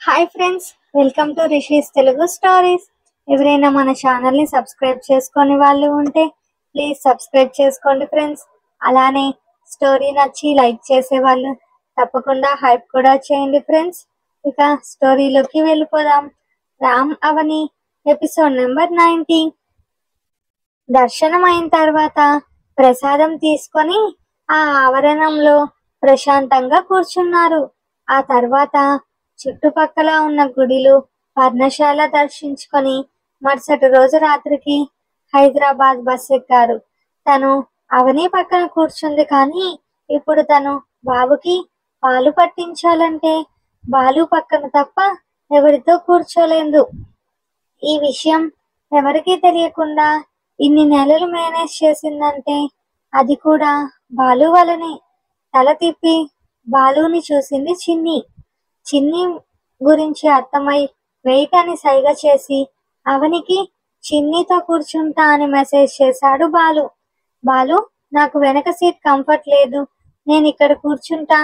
Hi friends, welcome to rishis Telugu stories. ఎవరైనా మన ఛానల్ని సబ్స్క్రైబ్ చేసుకొని వాళ్ళు ఉంటే ప్లీజ్ సబ్స్క్రైబ్ చేసుకోండి ఫ్రెండ్స్. అలానే స్టోరీ నచ్చి లైక్ చేసే వాళ్ళు తప్పకుండా హైప్ కూడా చేయండి ఫ్రెండ్స్. ఇక స్టోరీలోకి వెళ్ళిపోదాం. రామ్ అవని ఎపిసోడ్ నెంబర్ 90. దర్శనం అయిన తర్వాత ప్రసాదం తీసుకొని ఆ ఆవరణంలో ప్రశాంతంగా కూర్చున్నారు. ఆ తర్వాత చుట్టుపక్కల ఉన్న గుడిలు, పర్ణశాల దర్శించుకొని మరుసటి రోజు రాత్రికి హైదరాబాద్ బస్ ఎక్కారు. తను అవని పక్కన కూర్చుంది, కానీ ఇప్పుడు తను బాబుకి పాలు పట్టించాలంటే బాలు పక్కన తప్ప ఎవరితో కూర్చోలేదు. ఈ విషయం ఎవరికీ తెలియకుండా ఇన్ని నెలలు మేనేజ్ చేసిందంటే అది కూడా బాలు వలనే. తల తిప్పి బాలుని చూసింది చిన్ని. చిన్ని గురించి అర్థమై వెయిట్ అని సైగ చేసి అవనికి చిన్నితో కూర్చుంటా అని మెసేజ్ చేశాడు బాలు. బాలు, నాకు వెనక సీట్ కంఫర్ట్ లేదు, నేను ఇక్కడ కూర్చుంటా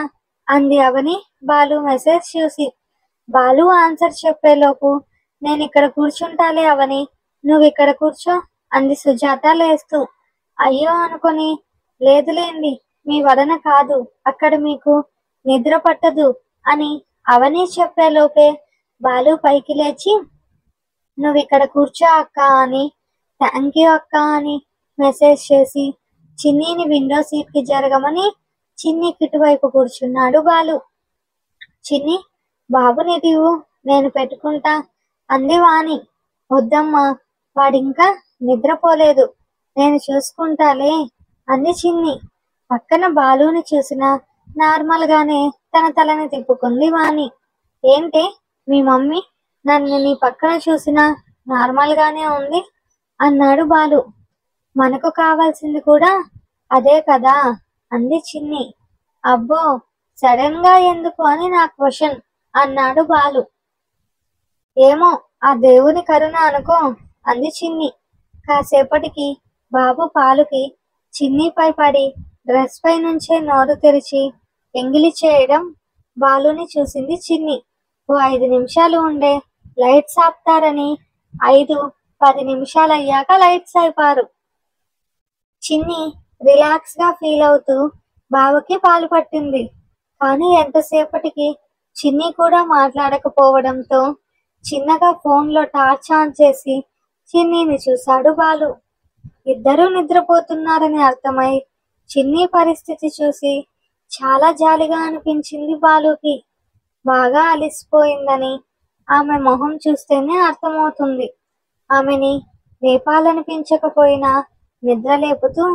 అంది అవని బాలు మెసేజ్ చూసి. బాలు ఆన్సర్ చెప్పేలోపు, నేను ఇక్కడ కూర్చుంటాలే అవని, నువ్వు ఇక్కడ కూర్చో అంది సుజాత లేస్తూ. అయ్యో అనుకొని, లేదులేండి, మీ వలన కాదు, అక్కడ మీకు నిద్ర పట్టదు అని అవని చెప్పేలోపే బాలు పైకి లేచి, నువ్వు ఇక్కడ కూర్చో అక్క అని, థ్యాంక్ యూ అక్క అని మెసేజ్ చేసి చిన్నీని విండో సీట్కి జరగమని చిన్ని ఇటువైపు కూర్చున్నాడు బాలు. చిన్ని, బాబుని దివు, నేను పెట్టుకుంటా అంది వాణి. వద్దమ్మా, వాడింకా నిద్రపోలేదు, నేను చూసుకుంటాలే అంది చిన్ని. పక్కన బాలుని చూసిన నార్మల్ గానే తన తలని తిప్పుకుంది వాణి. ఏంటే, మీ మమ్మీ నన్ను నీ పక్కన చూసినా నార్మల్ గానే ఉంది అన్నాడు బాలు. మనకు కావాల్సింది కూడా అదే కదా అంది చిన్ని. అబ్బో, సడన్ గా ఎందుకు అని నా క్వశ్చన్ అన్నాడు బాలు. ఏమో, ఆ దేవుని కరుణ అనుకో అంది చిన్ని. కాసేపటికి బాబు పాలుకి చిన్నిపై పడి డ్రెస్ పై నుంచే నోరు తెరిచి ఎంగిలి చేయడం బాలుని చూసింది చిన్ని. ఓ 5 నిమిషాలు ఉండే లైట్స్ ఆపుతారని 5-10 నిమిషాలు అయ్యాక లైట్స్ అయిపారు. చిన్ని రిలాక్స్ గా ఫీల్ అవుతూ బావకి పాలు పట్టింది. కానీ ఎంతసేపటికి చిన్ని కూడా మాట్లాడకపోవడంతో చిన్నగా ఫోన్లో టార్చ్ ఆన్ చేసి చిన్నీని చూశాడు బాలు. ఇద్దరూ నిద్రపోతున్నారని అర్థమై చిన్ని పరిస్థితి చూసి చాలా జాలిగా అనిపించింది బాలుకి. బాగా అలిసిపోయిందని ఆమె మొహం చూస్తేనే అర్థమవుతుంది. ఆమెని లేపాలనిపించకపోయినా నిద్ర లేపుతూ,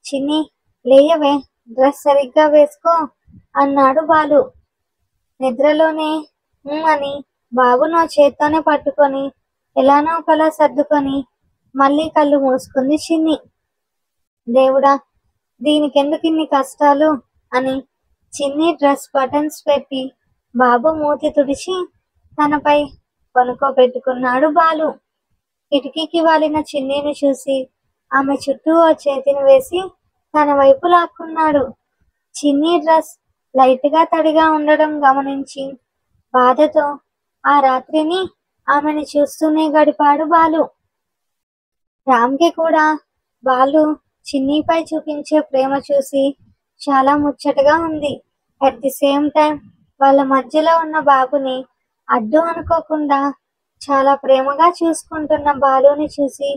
చిన్ని లేయవే, డ్రెస్ సరిగ్గా వేసుకో అన్నాడు బాలు. నిద్రలోనే అని బాబును చేత్తోనే పట్టుకొని ఎలానో ఒకలా సర్దుకొని మళ్ళీ కళ్ళు మూసుకుంది చిన్ని. దేవుడా, దీనికెందుకు ఇన్ని కష్టాలు అని చిన్ని డ్రెస్ బటన్స్ పెట్టి బాబు మూతి తుడిచి తనపై పనుకోబెట్టుకున్నాడు బాలు. కిటికీకి వాలిన చిన్నీని చూసి ఆమె చుట్టూ ఓ చేతిని వేసి తన వైపు లాక్కున్నాడు. చిన్ని డ్రెస్ లైట్ గా తడిగా ఉండడం గమనించి బాధతో ఆ రాత్రిని ఆమెని చూస్తూనే గడిపాడు బాలు. రామ్కి కూడా బాలు చిన్నీపై చూపించే ప్రేమ చూసి చాలా ముచ్చటగా ఉంది. అట్ ది సేమ్ టైం వాళ్ళ మధ్యలో ఉన్న బాబుని అడ్డు అనుకోకుండా చాలా ప్రేమగా చూసుకుంటున్న బాలుని చూసి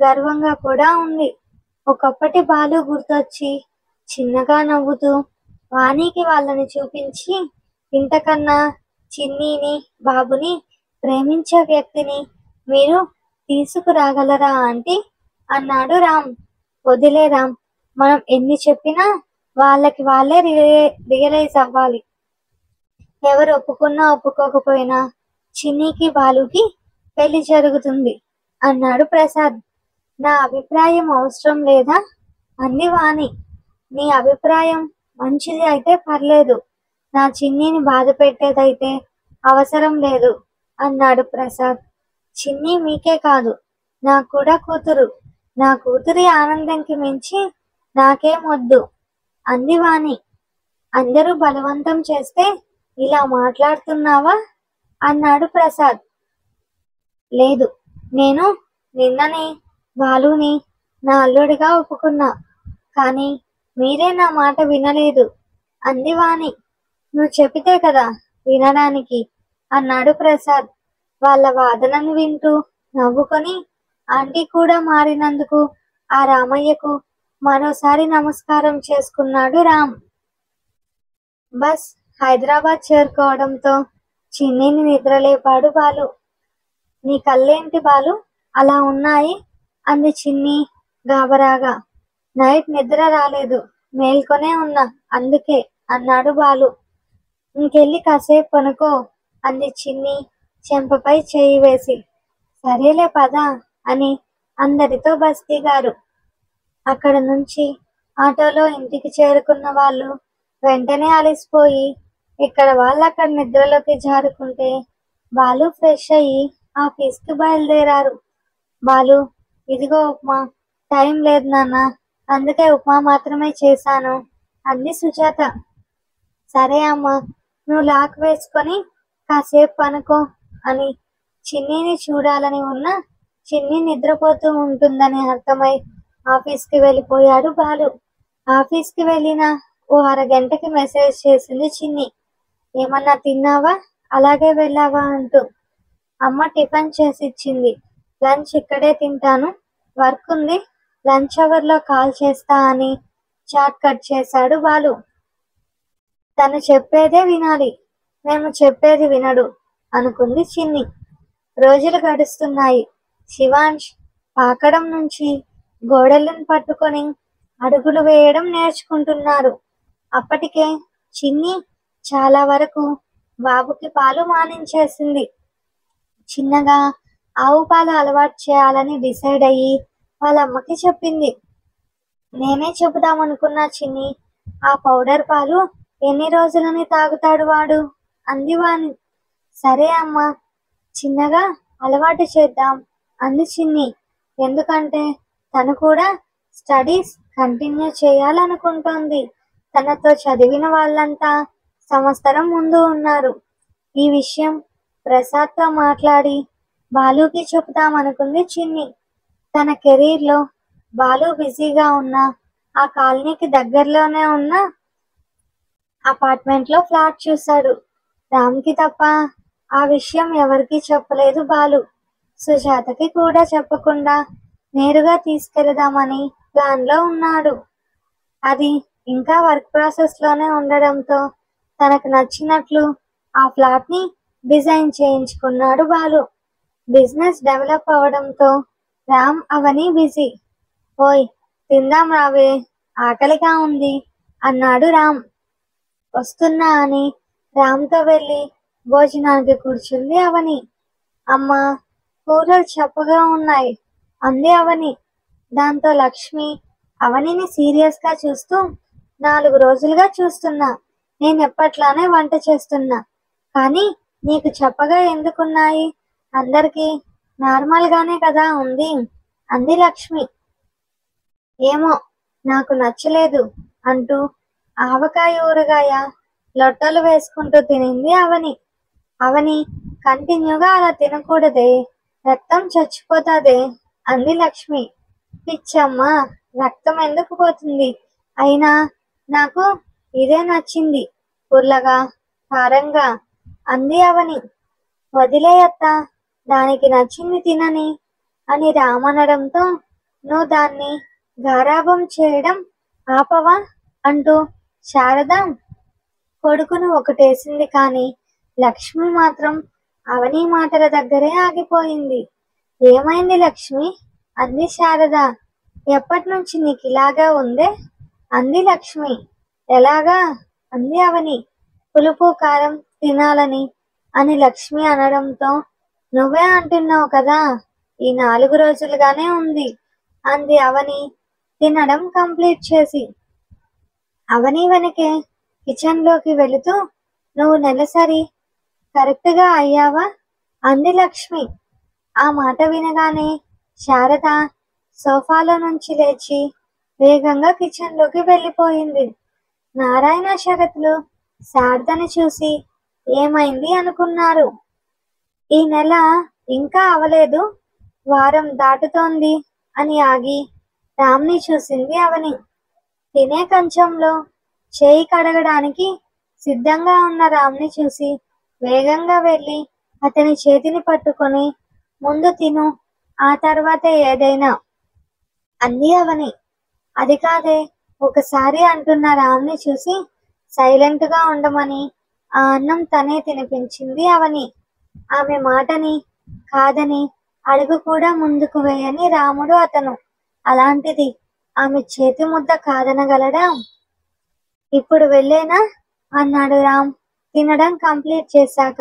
గర్వంగా కూడా ఉంది. ఒకప్పటి బాలు గుర్తొచ్చి చిన్నగా నవ్వుతూ వాణికి వాళ్ళని చూపించి, ఇంతకన్నా చిన్నీని బాబుని ప్రేమించే వ్యక్తిని మీరు తీసుకురాగలరా ఆంటీ అన్నాడు రామ్. వదిలే రామ్, మనం ఎన్ని చెప్పినా వాళ్ళకి వాళ్ళే రియలైజ్ అవ్వాలి. ఎవరు ఒప్పుకున్నా ఒప్పుకోకపోయినా చిన్నీకి బాలుకి పెళ్లి జరుగుతుంది అన్నాడు ప్రసాద్. నా అభిప్రాయం అవసరం లేదా అంది వాణి. నీ అభిప్రాయం మంచిది అయితే పర్లేదు, నా చిన్నీని బాధ పెట్టేదైతే అవసరం లేదు అన్నాడు ప్రసాద్. చిన్ని మీకే కాదు, నాకు కూడా కూతురు, నా కూతురి ఆనందంకి మించి నాకేం వద్దు అంది వాణి. అందరూ బలవంతం చేస్తే ఇలా మాట్లాడుతున్నావా అన్నాడు ప్రసాద్. లేదు, నేను నిన్ననే బాలుని నా అల్లుడిగా ఒప్పుకున్నా, కానీ మీరే నా మాట వినలేదు అంది వాణి. నువ్వు చెబితే కదా వినడానికి అన్నాడు ప్రసాద్. వాళ్ళ వాదనను వింటూ నవ్వుకొని ఆంటీ కూడా మారినందుకు ఆ రామయ్యకు మరోసారి నమస్కారం చేసుకున్నాడు రామ్. బస్ హైదరాబాద్ చేరుకోవడంతో చిన్నిని నిద్రలేపాడు బాలు. నీ కళ్ళేంటి బాలు అలా ఉన్నాయి అంది చిన్ని గాబరాగా. నైట్ నిద్ర రాలేదు, మేల్కొనే ఉన్నా అందుకే అన్నాడు బాలు. ఇంకెళ్ళి కాసేపు పనుకో అంది చిన్ని చెంపపై చేయి వేసి. సరేలే పద అని అందరితో బస్ దిగారు. అక్కడ నుంచి ఆటోలో ఇంటికి చేరుకున్న వాళ్ళు వెంటనే అలసిపోయి ఇక్కడ వాళ్ళు అక్కడ నిద్రలోకి జారుకుంటే బాలు ఫ్రెష్ అయ్యి ఆఫీస్కి బయలుదేరారు. బాలు, ఇదిగో ఉప్మా. టైం లేదు నాన్న, అందుకే ఉప్మా మాత్రమే చేశాను అంది సుజాత. సరే అమ్మా, నువ్వు లాక్ వేసుకొని కాసేపు పనుకో అని చిన్నిని చూడాలని ఉన్నా చిన్ని నిద్రపోతూ ఉంటుందని అర్థమై ఆఫీస్కి వెళ్ళిపోయాడు బాలు. ఆఫీస్కి వెళ్ళిన ఓ అరగంటకి మెసేజ్ చేసింది చిన్ని. ఏమన్నా తిన్నావా, అలాగే వెళ్ళావా అంటూ. అమ్మ టిఫిన్ చేసి ఇచ్చింది, లంచ్ ఇక్కడే తింటాను, వర్క్ ఉంది, లంచ్ అవర్లో కాల్ చేస్తా అని చాట్ కట్ చేశాడు బాలు. తను చెప్పేదే వినాలి, మేము చెప్పేది వినడు అనుకుంది చిన్ని. రోజులు గడుస్తున్నాయి. శివాంష్ పాకడం నుంచి గోడలను పట్టుకొని అడుగులు వేయడం నేర్చుకుంటున్నారు. అప్పటికే చిన్ని చాలా వరకు బాబుకి పాలు మానించేసింది. చిన్నగా ఆవు పాలు అలవాటు చేయాలని డిసైడ్ అయ్యి వాళ్ళ అమ్మకి చెప్పింది. నేనే చెబుదామనుకున్నా చిన్ని, ఆ పౌడర్ పాలు ఎన్ని రోజులని తాగుతాడు వాడు అంది వాణి. సరే అమ్మా, చిన్నగా అలవాటు చేద్దాం అంది చిన్ని. ఎందుకంటే తను కూడా స్టడీస్ కంటిన్యూ చేయాలనుకుంటోంది. తనతో చదివిన వాళ్ళంతా సంవత్సరం ముందు ఉన్నారు. ఈ విషయం ప్రసాద్తో మాట్లాడి బాలుకి చెబుతామనుకుంది చిన్ని. తన కెరీర్లో బాలు బిజీగా ఉన్న ఆ కాలనీకి దగ్గరలోనే ఉన్న అపార్ట్మెంట్లో ఫ్లాట్ చూశాడు. రామ్కి తప్ప ఆ విషయం ఎవరికీ చెప్పలేదు బాలు. సుజాతకి కూడా చెప్పకుండా నేరుగా తీసుకెళదామని ప్లాన్లో ఉన్నాడు. అది ఇంకా వర్క్ ప్రాసెస్లోనే ఉండడంతో తనకు నచ్చినట్లు ఆ ఫ్లాట్ని డిజైన్ చేయించుకున్నాడు బాలు. బిజినెస్ డెవలప్ అవడంతో రామ్ అవని బిజీ. ఓయ్ తిందాం రావే, ఆకలిగా ఉంది అన్నాడు రామ్. వస్తున్నా అని రామ్తో వెళ్ళి భోజనానికి కూర్చుంది అవని. అమ్మా, కూరలు చప్పగా ఉన్నాయి అంది అవని. దాంతో లక్ష్మి అవనిని సీరియస్గా చూస్తూ, 4 రోజులుగా చూస్తున్నా, నేను ఎప్పట్లానే వంట చేస్తున్నా, కానీ నీకు చప్పగా ఎందుకున్నాయి, అందరికీ నార్మల్గానే కదా ఉంది అంది లక్ష్మి. ఏమో నాకు నచ్చలేదు అంటూ ఆవకాయ ఊరగాయ లొట్టలు వేసుకుంటూ తినింది అవని. అవని కంటిన్యూగా అలా తినకూడదే, రక్తం చచ్చిపోతాదే అంది లక్ష్మి. పిచ్చమ్మ, రక్తం ఎందుకు పోతుంది, అయినా నాకు ఇదే నచ్చింది, పుల్లగా కారంగా అంది అవని. వదిలేయత్త, దానికి నచ్చింది తినని అని రామనడంతో నువ్వు దాన్ని గారాబం చేయడం ఆపవా అంటూ శారద కొడుకును ఒకటేసింది. కానీ లక్ష్మి మాత్రం అవని మాటల దగ్గరే ఆగిపోయింది. ఏమైంది లక్ష్మి అంది శారద. ఎప్పటి నుంచి నీకు ఇలాగా ఉందే అంది లక్ష్మి. ఎలాగా అంది అవని. పులుపు కారం తినాలని అని లక్ష్మి అనడంతో నువ్వే అంటున్నావు కదా, ఈ 4 రోజులుగానే ఉంది అంది అవని తినడం కంప్లీట్ చేసి. అవని వెనకే కిచెన్లోకి వెళుతూ నువ్వు నెలసరి కరెక్ట్గా అయ్యావా అంది లక్ష్మి. ఆ మాట వినగానే శారద సోఫాలో నుంచి లేచి వేగంగా కిచెన్లోకి వెళ్ళిపోయింది. నారాయణ శరత్లు శారదని చూసి ఏమైంది అనుకున్నారు. ఈ నెల ఇంకా అవలేదు, వారం దాటుతోంది అని ఆగి రామ్ని చూసింది అవని. తినే కంచంలో చేయి కడగడానికి సిద్ధంగా ఉన్న రామ్ని చూసి వేగంగా వెళ్ళి అతని చేతిని పట్టుకొని ముందు తిను, ఆ తర్వాతే ఏదైనా అంది అవని. అది కాదే, ఒకసారి అంటున్న రామ్ని చూసి సైలెంట్ గా ఉండమని ఆ అన్నం తనే తినిపించింది అవని. ఆమె మాటని కాదని అడుగు కూడా ముందుకు వేయని రాముడు అతను. అలాంటిది ఆమె చేతి ముద్ద కాదనగలడా? ఇప్పుడు వెళ్ళేనా అన్నాడు రామ్ తినడం కంప్లీట్ చేశాక.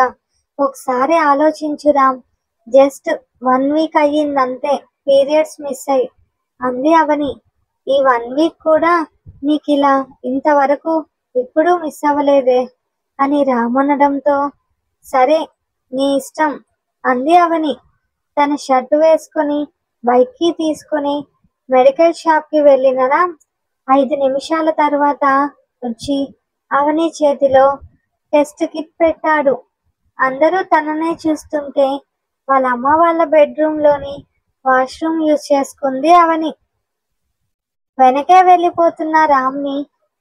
ఒకసారి ఆలోచించు రామ్, జస్ట్ 1 వీక్ అయ్యిందంతే పీరియడ్స్ మిస్ అయ్యి అంది అవని. ఈ 1 వీక్ కూడా నీకిలా ఇంతవరకు ఎప్పుడూ మిస్ అవ్వలేదే అని రామనడంతో సరే నీ ఇష్టం అంది అవని. తన షర్టు వేసుకుని బైక్ కి తీసుకుని మెడికల్ షాప్ కి వెళ్ళిన రామ్ 5 నిమిషాల తర్వాత వచ్చి అవని చేతిలో టెస్ట్ కిట్ పెట్టాడు. అందరూ తననే చూస్తుంటే వాళ్ళ అమ్మ వాళ్ళ బెడ్రూమ్ లోని వాష్రూమ్ యూజ్ చేసుకుంది అవని. వెనకే వెళ్ళిపోతున్న రామ్ని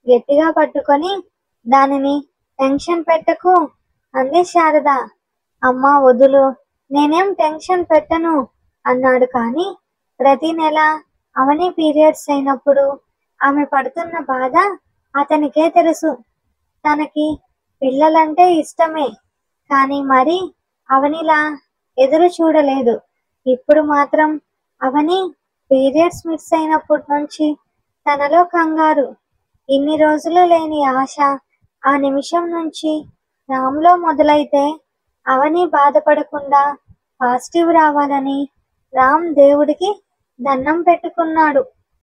గట్టిగా పట్టుకొని దానిని టెన్షన్ పెట్టకు అంది శారద. అమ్మా వదులు, నేనేం టెన్షన్ పెట్టను అన్నాడు. కానీ ప్రతి నెల అవని పీరియడ్స్ అయినప్పుడు ఆమె పడుతున్న బాధ అతనికే తెలుసు. తనకి పిల్లలంటే ఇష్టమే, కానీ మరి అవనిలా ఎదురు చూడలేదు. ఇప్పుడు మాత్రం అవని పీరియడ్స్ మిస్ అయినప్పటి నుంచి తనలో కంగారు. ఇన్ని రోజులు లేని ఆశ ఆ నిమిషం నుంచి రామ్లో మొదలైతే అవని బాధపడకుండా పాజిటివ్ రావాలని రామ్ దేవుడికి దండం పెట్టుకున్నాడు.